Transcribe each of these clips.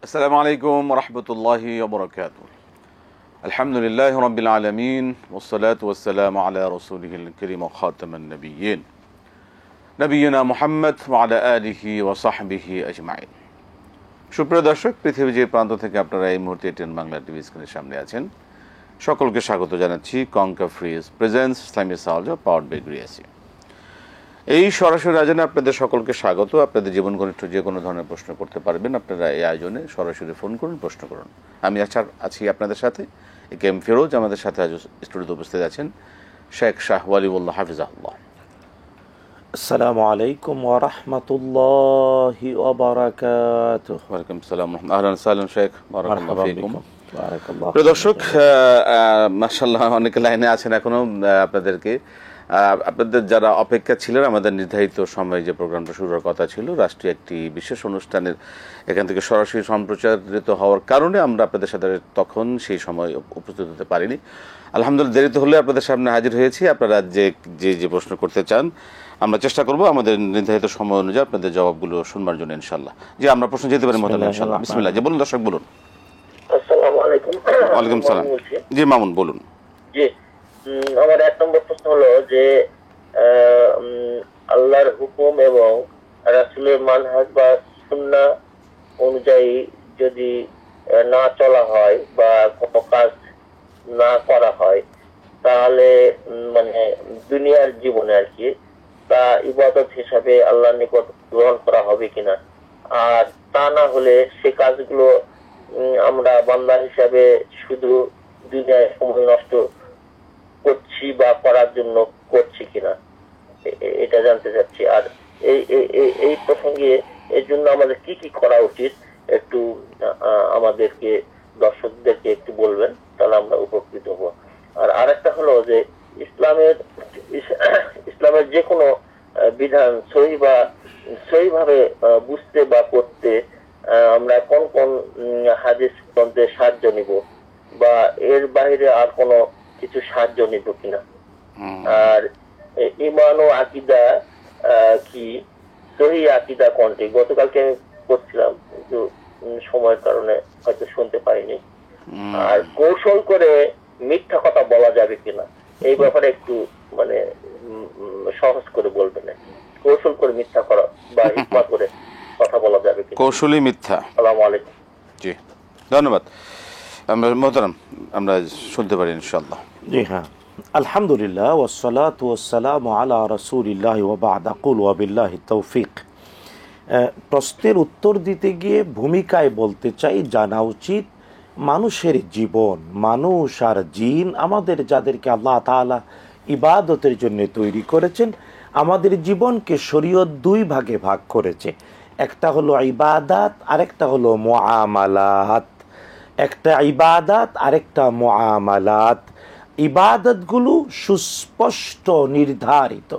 আসসালামু আলাইকুম ওয়া রাহমাতুল্লাহি ওয়া বারাকাতুহু। আলহামদুলিল্লাহি রাব্বিল আলামিন ওয়াস সালাতু ওয়াস সালামু আলা রাসূলিহিল কারীম ওয়া খাতামান নাবিয়্যিন নবিয়িনা মুহাম্মদ ওয়া আলা আলিহি ওয়া সাহবিহি আজমাইন। সুপ্রিয় দর্শক, পৃথিবীর যে প্রান্ত থেকে আপনারা এই মুহূর্তে টেন বাংলা টিভি স্ক্রিনের সামনে আছেন, সকলকে স্বাগত জানাচ্ছি কনকা ফ্রিজ প্রেজেন্স ইসলামী সাওয়াল পাওয়ার্ড বাই গ্রিয়াসি। এই সরাসরি আয়োজনে আপনাদের সকলকে স্বাগত। আপনাদের জীবন ঘনিষ্ঠ যে কোনো ধরনের প্রশ্ন করতে পারবেন। আপনারা এই আয়োজনে সরাসরি ফোন করুন, প্রশ্ন করুন। আমি আছি আপনাদের সাথে কে এম ফিরোজ। আমাদের সাথে আজ স্টুডিওতে উপস্থিত আছেন শেখ শাহ ওয়ালিউল্লাহ হাফিজাহুল্লাহ। আসসালামু আলাইকুম ওয়া রাহমাতুল্লাহি ওয়া বারাকাতুহু। ওয়া আলাইকুম আসসালাম। আহলান সালাম শেখ, বারাকাল্লাহু ফিকুম। বারাকাল্লাহু। প্রিয় দর্শক, মাশাআল্লাহ অনেকে লাইনে আছেন এখনো। আপনাদের যারা অপেক্ষা ছিলেন, আমাদের নির্ধারিত সময়ে যে প্রোগ্রামটা শুরু হওয়ার কথা ছিল, রাষ্ট্রীয় একটি বিশেষ অনুষ্ঠানের এখান থেকে সরাসরি সম্প্রচারিত হওয়ার কারণে আমরা আপনাদের সাথে তখন সেই সময় উপস্থিত হতে পারিনি। আলহামদুলিল্লাহ, দেরিতে হলে আপনাদের সামনে হাজির হয়েছি। আপনারা যে প্রশ্ন করতে চান আমরা চেষ্টা করব আমাদের নির্ধারিত সময় অনুযায়ী আপনাদের জবাবগুলো শুনবার জন্য ইনশাআল্লাহ। জি, আমরা প্রশ্ন যেতে পারি মোতাবেক ইনশাআল্লাহ। বিসমিল্লাহ। জি বলুন দর্শক, বলুন। আসসালামু আলাইকুম। ওয়ালাইকুম সালাম। জি মামুন বলুন। জি, আমার এক নম্বর প্রশ্ন হলো যে আল্লাহর হুকুম এবং রাসূলের মানহাজ বা সুন্নাহ অনুযায়ী যদি না চলা হয় বা কোনো কাজ না করা হয়, তাহলে মানে দুনিয়ার জীবনে আর কি তা ইবাদত হিসাবে আল্লাহর নিকট গ্রহণ করা হবে কিনা, আর তা না হলে সে কাজগুলো আমরা বান্দা হিসাবে শুধু দুনিয়ায় সময় নষ্ট করছি বা করার জন্য করছি কিনা, এটা জানতে চাচ্ছি। আর এই প্রসঙ্গে এর জন্য আমাদের কি কি করা উচিত একটু আমাদেরকে, দর্শকদেরকে একটু বলবেন, তাহলে আমরা উপকৃত হব। আর আরেকটা হলো যে ইসলামের যে কোনো বিধান সহিভাবে বুঝতে বা করতে আমরা কোন কোন হাদিস গ্রন্থের সাহায্য নিব বা এর বাইরে আর কোনো কিছু সাহায্য নিব কিনা, আর ঈমান ও আকীদা কি, সহিহ আকীদা কোনটি? গতকালকে আমি করছিলাম কিন্তু সময়ের কারণে হয়তো শুনতে পাইনি। আর কৌশল করে মিথ্যা কথা বলা যাবে কিনা, এই ব্যাপারে একটু মানে সহজ করে বলবেন। কৌশল করে মিথ্যা করা বা হিকমত করে কথা বলা যাবে কিনা? কৌশলী মিথ্যা। আসসালামু আলাইকুম। জি ধন্যবাদ। মোহতারাম, আমরা শুনতে পারি ইনশাআল্লাহ। জি হ্যাঁ, আলহামদুলিল্লাহ ওয়াসসালাতু ওয়াসসালামু আলা রাসূলিল্লাহি ওয়া বা'দ, আকুল ওয়া বিল্লাহি তৌফিক। প্রশ্নের উত্তর দিতে গিয়ে ভূমিকায় বলতে চাই, জানা উচিত মানুষের জীবন, মানুষ আর জিন, আমাদের যাদেরকে আল্লাহ তাআলা ইবাদতের জন্য তৈরি করেছেন, আমাদের জীবনকে শরীয়ত দুই ভাগে ভাগ করেছে। একটা হলো ইবাদাত, আরেকটা হলো মুআমালাত। একটা ইবাদাত, আরেকটা মুআমালাত। ইবাদতগুলো সুস্পষ্ট নির্ধারিত,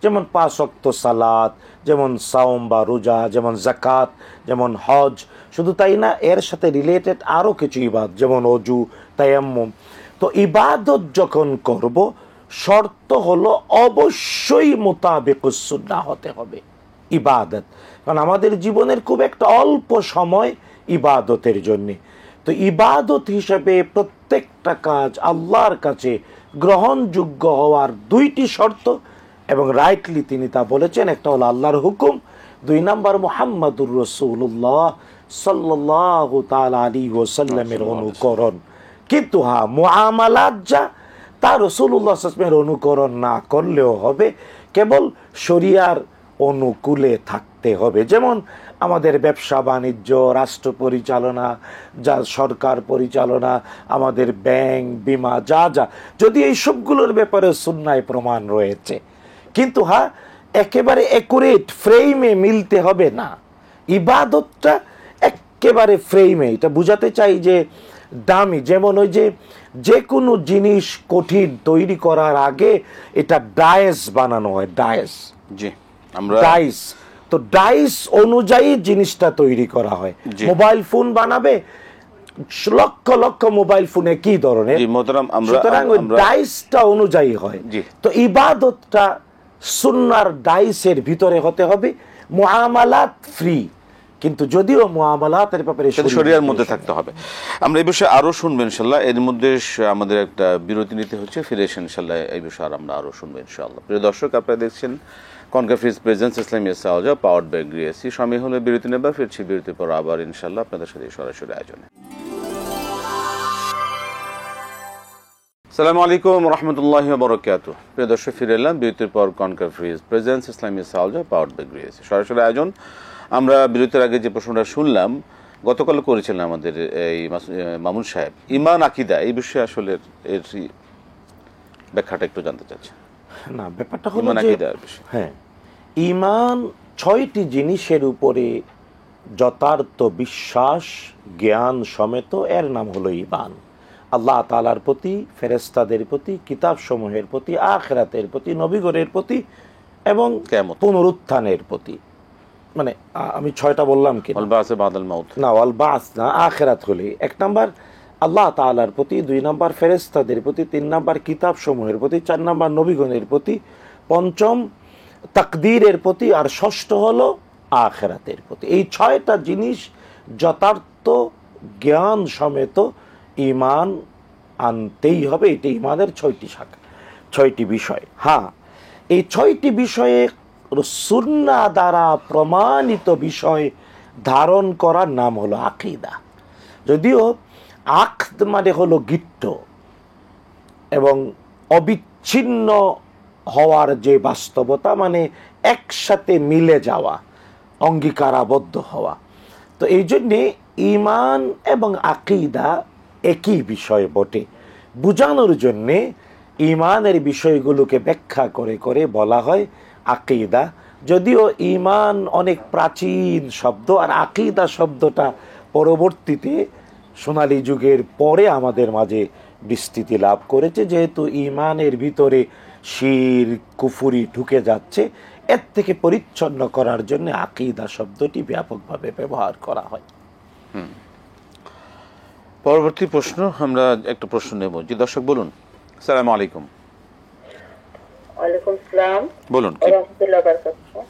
যেমন 5 ওয়াক্ত সালাত, যেমন সাওম বা রোজা, যেমন যাকাত, যেমন হজ। শুধু তাই না, এর সাথে রিলেটেড আরও কিছু ইবাদত, যেমন ওযু, তায়াম্মুম। তো ইবাদত যখন করব, শর্ত হলো অবশ্যই মোতাবেকুস সুন্নাহ হতে হবে ইবাদত, কারণ আমাদের জীবনের খুব একটা অল্প সময় ইবাদতের জন্যে। তো ইবাদত হিসেবে প্রত্যেকটা কাজ আল্লাহর কাছে গ্রহণযোগ্য হওয়ার 2টি শর্ত, এবং রাইটলি তিনি তা বলেছেন। একটা হলো আল্লাহর হুকুম, 2 নাম্বার মুহাম্মাদুর রাসূলুল্লাহ সাল্লাল্লাহু তাআলা আলাইহি ওয়াসাল্লামের অনুকরণ। কিন্তু হ্যাঁ, মুআমালাত যা, তা রাসূলুল্লাহ সাল্লাল্লাহু আলাইহি ওয়াসাল্লামের অনুকরণ না করলেও হবে, কেবল শরিয়ার অনুকূলে থাকতে হবে। যেমন আমাদের ব্যবসা বাণিজ্য, রাষ্ট্র পরিচালনা, যা সরকার পরিচালনা, আমাদের ব্যাংক, বিমা, যা যদি এই সবগুলোর ব্যাপারে সুন্নায় প্রমাণ রয়েছে, কিন্তু হ্যাঁ একেবারে অ্যাকুরেট ফ্রেমে মিলতে হবে না। ইবাদতটা একেবারে ফ্রেমে, এটা বুঝাতে চাই যে দামি, যেমন ওই যে কোনো জিনিস কঠিন তৈরি করার আগে এটা ডায়েস বানানো হয়, ডায়েস। জি, আমরা ডাইস, তো ডাইস অনুযায়ী জিনিসটা তৈরি করা হয়। মোবাইল ফোন বানাবে, লক্ষ লক্ষ মোবাইল ফোনে কি ধরনের, সুতরাং ওই ডাইসটা অনুযায়ী হয়। তো ইবাদতটা সুন্নাহর ডাইসের ভিতরে হতে হবে। মুআমালাত ফ্রি, কিন্তু যদিও মুআমালাতের ব্যাপারে শরিয়ার মধ্যে থাকতে হবে। আমরা এই বিষয়ে আরো শুনবো ইনশাআল্লাহ। এর মধ্যে আমাদের একটা বিরতি নিতে হচ্ছে, ফিরে এসে ইনশাআল্লাহ এই বিষয়ে আমরা আরো শুনবো ইনশাআল্লাহ। প্রিয় দর্শক, আপনারা দেখছেন কনকাফিজ প্রেজেন্স ইসলামী সাওজা পাওয়ার্ড বাই গ্রিএসি। সময় হলে বিরতি নেবা, ফিরছি বিরতির পর আবার ইনশাআল্লাহ আপনাদের সাথে সরাসরি আয়োজনে। আসসালামু আলাইকুম রহমতুল্লাহি ওয়া বারাকাতুহু। প্রিয় দর্শক, ফিরে এলাম বিরতির পর কনকাফিজ প্রেজেন্স ইসলামী সাওজা পাওয়ার্ড বাই গ্রিএসি সরাসরি আয়োজন। আমরা বিরতির আগে যে প্রশ্নটা শুনলাম, গতকাল করেছিলেন আমাদের এই মামুন সাহেব, ঈমান আকীদা, এই বিষয়ে আসলে এর ব্যাখ্যাটা একটু জানতে চাচ্ছি। না, ব্যাপারটা হলো যে হ্যাঁ, ঈমান 6টি জিনিসের উপরে যথার্থ বিশ্বাস জ্ঞান সমেত, এর নাম হলো ঈমান। আল্লাহ তাআলার প্রতি, ফেরেশতাদের প্রতি, কিতাব সমূহের প্রতি, আখিরাতের প্রতি, নবীগণের প্রতি এবং পুনরুত্থানের প্রতি। মানে আমি 6টা বললাম কি না, ওয়াল বাস না, আখিরাত হলে 1 নাম্বার আল্লাহ তাআলার প্রতি, 2 নাম্বার ফেরেশতাদের প্রতি, 3 নাম্বার কিতাব সমূহের প্রতি, 4 নাম্বার নবীগণের প্রতি, 5ম তাকদীরের প্রতি, আর 6ঠ হলো আখিরাতের প্রতি। এই 6টা জিনিস যথার্থ জ্ঞান সমেত ঈমান আনতেই হবে। এটি ঈমানের 6টি শাখা, 6টি বিষয়। হ্যাঁ, এই 6টি বিষয়ে সুন্নাহ দ্বারা প্রমাণিত বিষয় ধারণ করার নাম হলো আকীদা। যদিও আকদ মানে হলো গিট্ট এবং অবিচ্ছিন্ন হওয়ার যে বাস্তবতা, মানে একসাথে মিলে যাওয়া, অঙ্গীকারাবদ্ধ হওয়া। তো এই জন্যে ঈমান এবং আকীদা একই বিষয় বটে। বুঝানোর জন্যে ঈমানের বিষয়গুলোকে ব্যাখ্যা করে করে বলা হয় আকীদা। যদিও ঈমান অনেক প্রাচীন শব্দ, আর আকীদা শব্দটা পরবর্তীতে সোনালী যুগের পরে আমাদের মাঝে বিস্তৃতি লাভ করেছে, যেহেতু ঈমানের ভিতরে শিরক কুফরি ঢুকে যাচ্ছে। এর থেকে পরিচ্ছন্ন করার জন্য আকীদা শব্দটি ব্যাপকভাবে ব্যবহার করা হয়। পরবর্তী প্রশ্ন, আমরা একটা প্রশ্ন নেব। জি দর্শক বলুন। আসসালামু আলাইকুম। ওয়ালাইকুম আসসালাম, বলুন। রাহমাতুল্লাহি ওয়া বারাকাতুহু।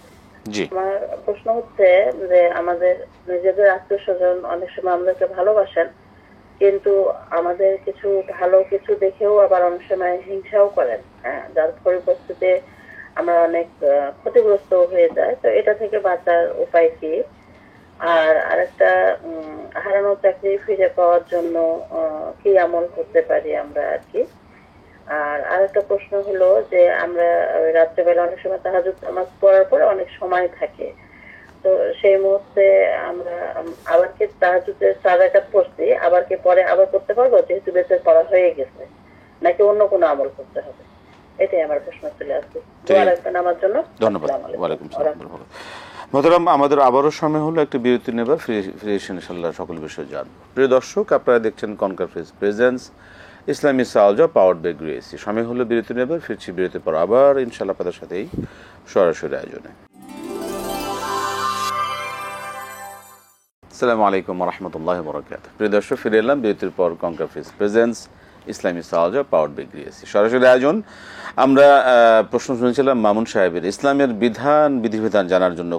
জি, আমার প্রশ্ন হচ্ছে যে আমাদের নিজেদের আত্মীয়স্বজন অনেক সময় আমাদেরকে ভালোবাসেন, কিন্তু আমাদের কিছু ভালো কিছু দেখেও আবার অনেক সময় হিংসাও করেন। হ্যাঁ, যার পরিপ্রেক্ষিতে আমরা অনেক ক্ষতিগ্রস্ত হয়ে যায়। তো এটা থেকে বাঁচার উপায় কি? আর আরেকটা, হারানো চাকরি ফিরে পাওয়ার জন্য কি আমল করতে পারি আমরা আর কি? আর আরেকটা প্রশ্ন হলো যে আমরা রাত্রেবেলা অনেক সময় তাহাজ্জুদ নামাজ পড়ার পরে অনেক সময় থাকে, তো সেই মুহূর্তে আমরা আবার কি তাহাজ্জুদের 4 রাকাত পড়ছি, আবার কি পরে আবার করতে পারবো যেহেতু বেঁচে পড়া হয়ে গেছে, নাকি অন্য কোনো আমল করতে হবে? এটাই আমার প্রশ্ন ছিল আজকে। দোয়া রাখবেন আমার জন্য। ধন্যবাদ। ওয়ালাইকুম আসসালাম। মোহতারাম, আমাদের আবারও সময় হলো একটা বিরতি নেবার, ফিরে এসে ইনশাআল্লাহ সকল বিষয় জানবো। প্রিয় দর্শক, আপনারা দেখছেন কনকাফিজ প্রেজেন্স ইসলামী সাওজা পাওয়ার্ড বাই গ্রিএসি। সময় হলো বিরতি নেবার, ফিরছি বিরতির পর আবার ইনশাআল্লাহ আপনাদের সাথেই সরাসরি আয়োজনে। আসসালামু আলাইকুম রহমতুল্লাহি ওয়া বারাকাতুহু। প্রিয় দর্শক, ফিরে এলাম বিরতির পর কনকাফিজ প্রেজেন্স ইসলামী সাওজা পাওয়ার্ড বাই গ্রিএসি সরাসরি আয়োজন। আমরা প্রশ্ন শুনেছিলাম মামুন সাহেবের, ইসলামের বিধান বিধিবিধান জানার জন্য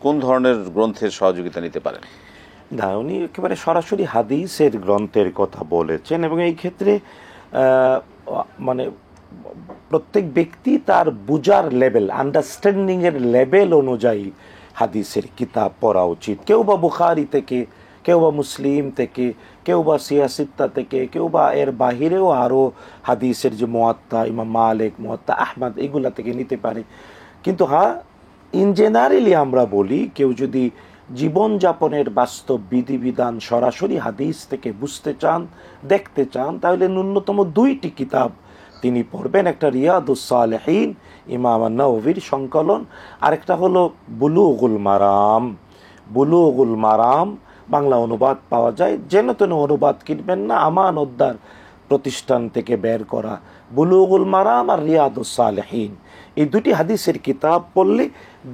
কোন ধরনের গ্রন্থের সহযোগিতা নিতে পারেন? না, উনি একেবারে সরাসরি হাদিসের গ্রন্থের কথা বলেছেন, এবং এই ক্ষেত্রে মানে প্রত্যেক ব্যক্তি তার বুঝার লেভেল, আন্ডারস্ট্যান্ডিং এর লেভেল অনুযায়ী হাদিসের কিতাব পড়া উচিত। কেউ বা বুখারী থেকে, কেউ বা মুসলিম থেকে, কেউ বা সিয়াসিত্তা থেকে, কেউ বা এর বাহিরেও আরও হাদিসের যে মুয়াত্তা, ইমাম মালিক, মুয়াত্তা আহমদ, এগুলা থেকে নিতে পারে। কিন্তু হ্যাঁ, ইন জেনারেলি আমরা বলি, কেউ যদি জীবনযাপনের বাস্তব বিধিবিধান সরাসরি হাদিস থেকে বুঝতে চান, দেখতে চান, তাহলে ন্যূনতম 2টি কিতাব তিনি পড়বেন। একটা রিয়াদুস সালেহিন, ইমাম আন-নাওয়ীর সংকলন, আরেকটা হলো বুলুগুল মারাম। বুলুগুল মারাম বাংলা অনুবাদ পাওয়া যায়, যেন তেন অনুবাদ কিনবেন না, আমানতদার প্রতিষ্ঠান থেকে বের করা বুলুগুল মারাম আর রিয়াদুস সালেহিন, এই 2টি হাদিসের কিতাব পড়লে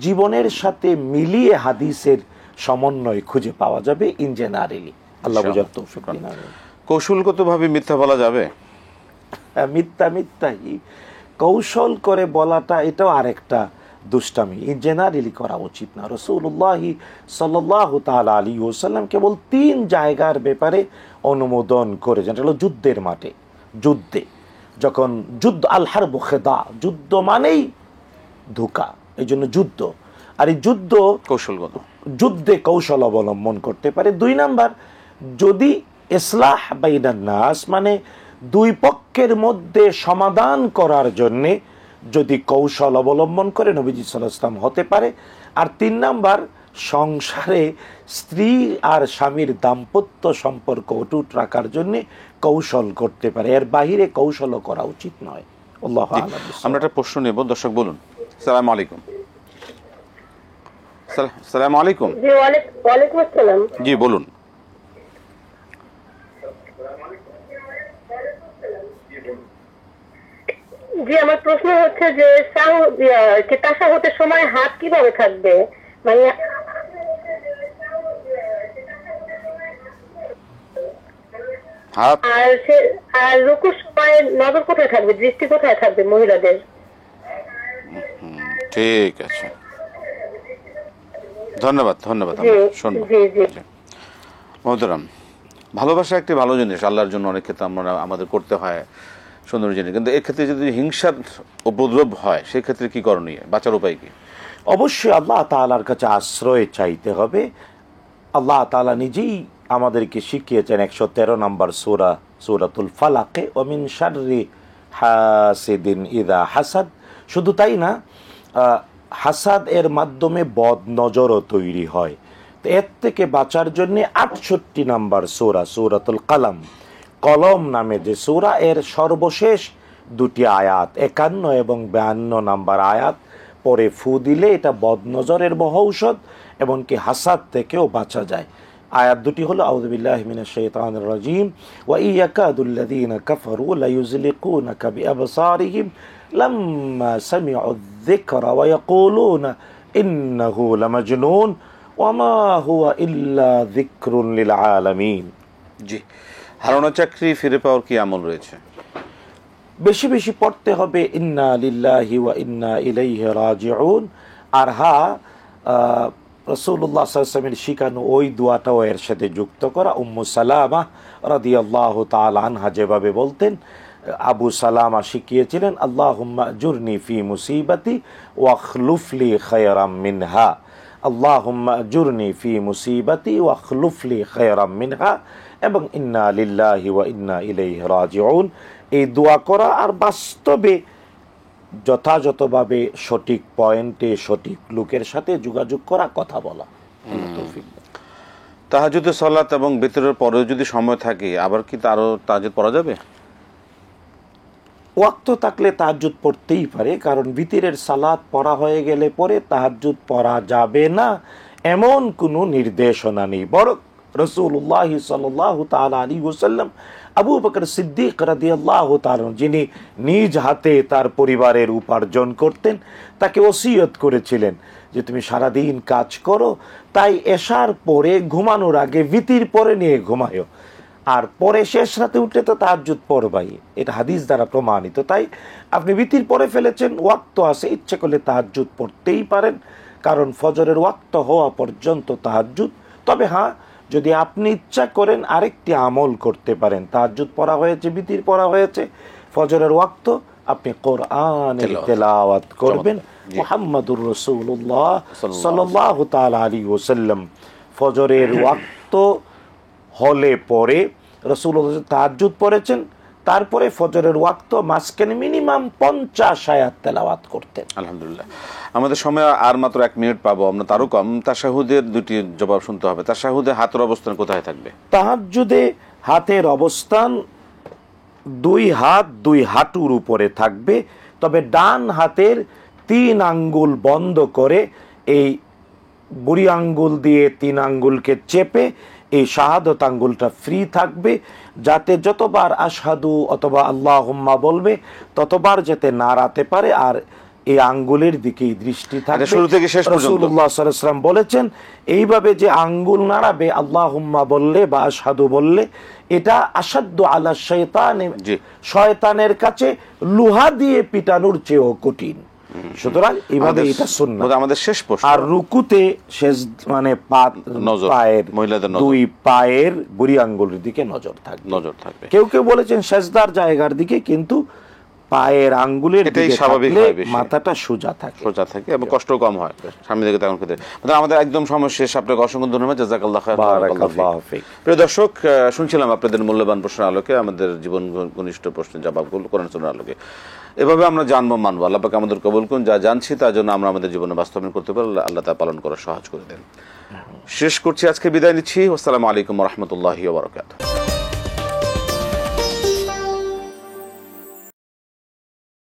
জীবনের সাথে মিলিয়ে হাদিসের সমন্বয় খুঁজে পাওয়া যাবে ইন জেনারেলি। আল্লাহ বুঝার তৌফিক দিন। কৌশলগতভাবে মিথ্যা বলা যাবে? মিথ্যাই কৌশল করে বলাটা, এটাও আরেকটা দুষ্টামি এই জেনারেলি করা উচিত না। রাসূলুল্লাহ সাল্লাল্লাহু তাআলা আলাইহি ওয়াসাল্লাম কেবল 3 জায়গার ব্যাপারে অনুমোদন করেছেন। এটা হলো যুদ্ধের মাঠে, যুদ্ধে যখন যুদ্ধ, আল হারবু খেদা, যুদ্ধ মানেই ধোঁকা, এই জন্য যুদ্ধ। আর এই যুদ্ধ কৌশলগত, যুদ্ধে কৌশল অবলম্বন করতে পারে। 2 নাম্বার, যদি ইসলাহ বাইনান নাস মানে দুই পক্ষের মধ্যে সমাধান করার জন্যে যদি কৌশল অবলম্বন করে, নবীজি সাল্লাল্লাহু আলাইহি ওয়াসাল্লাম হতে পারে। আর 3 নাম্বার, সংসারে স্ত্রী আর স্বামীর দাম্পত্য সম্পর্ক অটুট রাখার জন্য কৌশল করতে পারে, এর বাইরে কৌশলও করা উচিত নয়। আল্লাহু আ'লাম। আমরা একটা প্রশ্ন নেব, দর্শক বলুন। আসসালামু আলাইকুম। আসসালামু আলাইকুম। জি, ওয়ালাইকুম আসসালাম। জি বলুন। জি, আমার প্রশ্ন হচ্ছে যে তাশাহুদের সময় হাত কিভাবে থাকবে, মানে হাত আর রুকুর সময় নজর কোথায় থাকবে, দৃষ্টি কোথায় থাকবে মহিলাদের? ঠিক আছে, ধন্যবাদ ধন্যবাদ। শুনবো। মোহতারাম, ভালোবাসা একটি ভালো জিনিস, আল্লাহর জন্য অনেক ক্ষেত্রে আমরা আমাদের করতে হয় সুন্দর জিনিস, কিন্তু এক্ষেত্রে যদি হিংসার উপদ্রব হয় সেক্ষেত্রে কি করণীয়, বাঁচার উপায় কি? অবশ্যই আল্লাহ তাআলার কাছে আশ্রয় চাইতে হবে। আল্লাহ তাআলা নিজেই আমাদেরকে শিখিয়েছেন 113 নম্বর সূরা, সূরাতুল ফালাকে, ওয়া মিন শাররি হাসিদিন ইযা হাসাদ। শুধু তাই না, হাসাদ এর মাধ্যমে বদ নজরও তৈরি হয়। তো এর থেকে বাঁচার জন্য 68 নম্বর সূরা, সূরাতুল কালাম, কলম নামে যে সূরা, এর সর্বশেষ 2টি আয়াত 51 এবং 52 নম্বর আয়াত পরে ফু দিলে এটা বদনজরের মহৌষধ, এমনকি হাসাদ থেকেও বাঁচা যায়। আয়াত 2টি হলো আউযু বিল্লাহি মিনাশ শাইতানির রাজিম ওয়া ইয়াকাদুল্লাযীনা কাফারু লায়ুযলিকুনাকা বিআবসারিহিম লাম্মা সামি'ুয যিকরা ওয়া ইয়াকুলুনা ইন্নাহু লামাজনুন ওয়া মা হুয়া ইল্লা যিকরুন লিল আলামিন। জি, হারানো চাকরি ফিরে পাওয়ার কি আমল রয়েছে? বেশি বেশি পড়তে হবে ইন্না লিল্লাহি ওয়া ইন্না ইলাইহি রাজিউন। আর রাসূলুল্লাহ সাল্লাল্লাহু আলাইহি ওয়াসাল্লামের শিখানো ওই দোয়াটাও এর সাথে যুক্ত করা। উম্মু সালামা রাদিয়াল্লাহু তাআলা আনহা যেভাবে বলতেন, আবু সালামা শিখিয়েছিলেন, আল্লাহুম্মা আজুরনি ফি মুসিবাতি ওয়া আখলুফলি খায়রাম মিনহা, আল্লাহুম্মা আজুরনি ফি মুসিবাতি ওয়া আখলুফলি খায়রাম মিনহা, এবং ইন্না লিল্লাহি ওয়া ইন্না ইলাইহি রাজিউন। এই দোয়া করা আর বাস্তবে যথাযথভাবে সঠিক পয়েন্টে সঠিক লোকের সাথে যোগাযোগ করা, কথা বলা। তাহাজ্জুদের সালাত এবং বিতরের পরেও যদি সময় থাকে, আবার কি তারও তাহাজ্জুদ পড়া যাবে? ওয়াক্ত থাকলে তাহাজ্জুদ পড়তেই পারে, কারণ বিতরের সালাত পড়া হয়ে গেলে পরে তাহাজ্জুদ পড়া যাবে না এমন কোনো নির্দেশনা নেই। বরং রাসূলুল্লাহ সাল্লাল্লাহু তাআলা আলাইহি ওয়াসাল্লাম আবু বকর সিদ্দিক রাদিয়াল্লাহু তাআলা, যিনি নিজ হাতে তার পরিবারের উপার্জন করতেন, তাকে ওসিয়ত করেছিলেন যে তুমি সারাদিন কাজ করো, তাই এশার পরে ঘুমানোর আগে বিতির পরে নিয়ে ঘুমায়ো, আর পরে শেষ রাতে উঠে তো তাহাজ্জুদ পড়বাই। এটা হাদিস দ্বারা প্রমাণিত। তাই আপনি বিতির পরে ফেলেছেন, ওয়াক্ত আছে, ইচ্ছে করলে তাহাজ্জুদ পড়তেই পারেন, কারণ ফজরের ওয়াক্ত হওয়া পর্যন্ত তাহাজ্জুদ। তবে হ্যাঁ, যদি আপনি ইচ্ছা করেন আরেকটি আমল করতে পারেন, তাহাজ্জুদ পড়া হয়েছে, বিতির পড়া হয়েছে, ফজরের ওয়াক্ত আপনি কোরআনের তেলাওয়াত করবেন। মুহাম্মাদুর রাসূলুল্লাহ সাল্লাল্লাহু তাআলা আলাইহি ওয়াসাল্লাম ফজরের ওয়াক্ত হলে পরে রাসূলুল্লাহ তাহাজ্জুদ পড়েছেন, তারপরে ফজরের ওয়াক্ত মাঝখানে মিনিমাম 50 আয়াত তেলাওয়াত করতেন। আলহামদুলিল্লাহ, আমাদের সময় আর মাত্র 1 মিনিট পাবো আমরা, তারও কম। তাশাহুদের 2টি জবাব শুনতে হবে। তাশাহুদে হাতের অবস্থান কোথায় থাকবে? তাহাজ্জুদে হাতের অবস্থান 2 হাত 2 হাঁটুর উপরে থাকবে, তবে ডান হাতের 3 আঙ্গুল বন্ধ করে এই বুড়ি আঙ্গুল দিয়ে 3 আঙ্গুলকে চেপে এই শাহাদত আঙ্গুলটা ফ্রি থাকবে, যাতে যতবার আশহাদু অথবা আল্লাহুম্মা বলবে ততবার যাতে নাড়াতে পারে, আর এই আঙ্গুলের দিকেই দৃষ্টি থাকবে। শুরু থেকে শেষ পর্যন্ত রাসূলুল্লাহ সাল্লাল্লাহু আলাইহি ওয়াসাল্লাম বলেছেন, এইভাবে যে আঙ্গুল নাড়াবে আল্লাহুম্মা বললে বা আশহাদু বললে, এটা আসাদ্দু আলা শাইতান, শয়তানের কাছে লোহা দিয়ে পিটানোর চেয়েও কঠিন। সুতরাং এইভাবে এটা সুন্নাহ। আমাদের শেষ প্রশ্ন, আর রুকুতে শেষ মানে নজর, পায়ের মহিলাদের নজর, দুই পায়ের বুড়ি আঙ্গুলের দিকে নজর থাকবে। কেউ কেউ বলেছেন সেজদার জায়গার দিকে, কিন্তু পায়ের আঙ্গুলের দিকে স্বাভাবিক থাকলে মাথাটা সোজা থাকে এবং কষ্ট কম হয় সামনে দিকে তেমন ক্ষেত্রে। আমাদের একদম সময় শেষ, আপনাকে অসংখ্য ধন্যবাদ, জাযাকাল্লাহু খাইরান। বারাকাল্লাহু ফিক। প্রিয় দর্শক, শুনছিলাম আপনাদের মূল্যবান প্রশ্নের আলোকে আমাদের জীবন ঘনিষ্ঠ প্রশ্নের জবাবগুলো কোরআন সুন্নাহর আলোকে। এভাবে আমরা জানবো, মানবো। আল্লাহ পাক আমাদের কবুল করুন, যা জানছি তার জন্য আমরা আমাদের জীবনে বাস্তবায়ন করতে পারি, আল্লাহ তা পালন করা সহজ করে দেন। শেষ করছি, আজকে বিদায় নিচ্ছি। আসসালামু আলাইকুম ওয়া রাহমাতুল্লাহি ওয়া বারাকাতুহু।